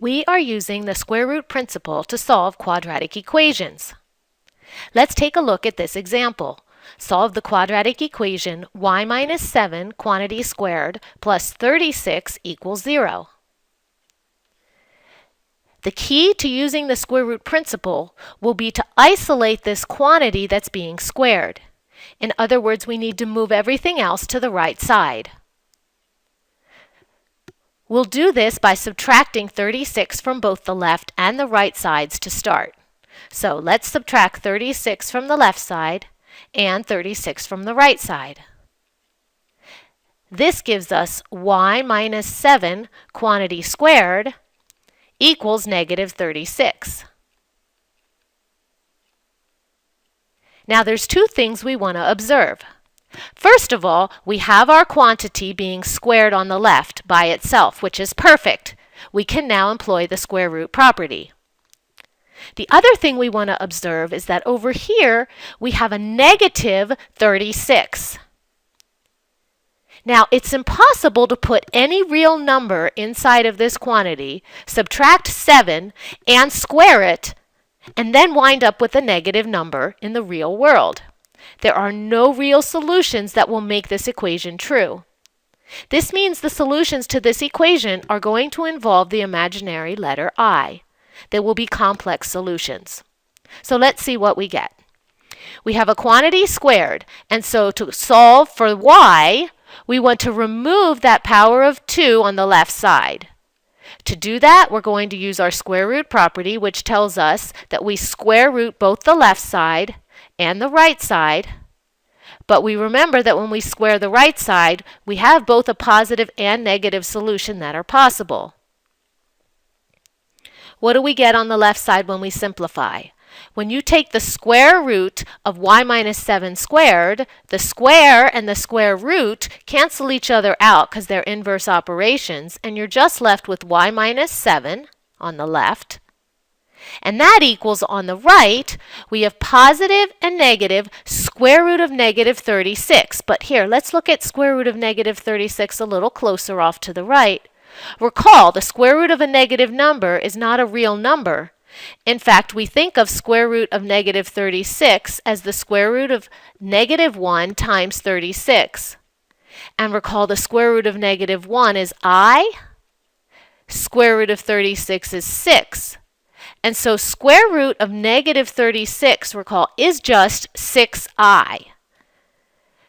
We are using the square root principle to solve quadratic equations. Let's take a look at this example. Solve the quadratic equation y minus 7 quantity squared plus 36 equals 0. The key to using the square root principle will be to isolate this quantity that's being squared. In other words, we need to move everything else to the right side. We'll do this by subtracting 36 from both the left and the right sides to start. So let's subtract 36 from the left side and 36 from the right side. This gives us y minus 7 quantity squared equals negative 36. Now there's two things we want to observe. First of all, we have our quantity being squared on the left by itself, which is perfect. We can now employ the square root property. The other thing we want to observe is that over here we have a negative 36. Now, it's impossible to put any real number inside of this quantity, subtract 7, and square it, and then wind up with a negative number in the real world. There are no real solutions that will make this equation true. This means the solutions to this equation are going to involve the imaginary letter I. They will be complex solutions. So let's see what we get. We have a quantity squared, and so to solve for y, we want to remove that power of 2 on the left side. To do that, we're going to use our square root property, which tells us that we square root both the left side and the right side. But we remember that when we square the right side, we have both a positive and negative solution that are possible. What do we get on the left side when we simplify? When you take the square root of y minus 7 squared, the square and the square root cancel each other out because they're inverse operations, and you're just left with y minus 7 on the left. And that equals, on the right, we have positive and negative square root of negative 36. But here, let's look at square root of negative 36 a little closer off to the right. Recall, the square root of a negative number is not a real number. In fact, we think of square root of negative 36 as the square root of negative 1 times 36. And recall, the square root of negative 1 is I. Square root of 36 is 6. And so square root of negative 36, recall, is just 6i.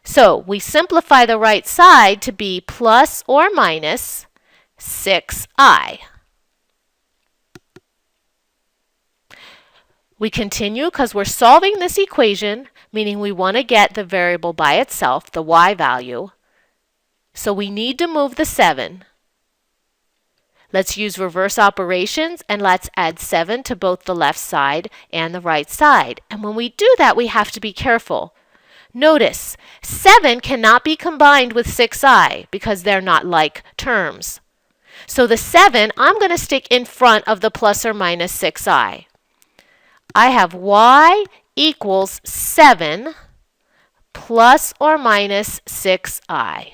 So we simplify the right side to be plus or minus 6i. We continue because we're solving this equation, meaning we want to get the variable by itself, the y value. So we need to move the 7. Let's use reverse operations, and let's add 7 to both the left side and the right side. And when we do that, we have to be careful. Notice, 7 cannot be combined with 6i because they're not like terms. So the 7, I'm going to stick in front of the plus or minus 6i. I have y equals 7 plus or minus 6i.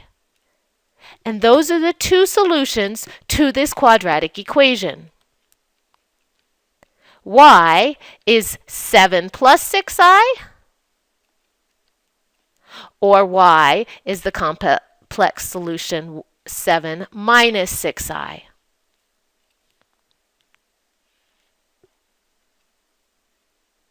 And those are the two solutions to this quadratic equation. Y is 7 plus 6i, or y is the complex solution 7 minus 6i.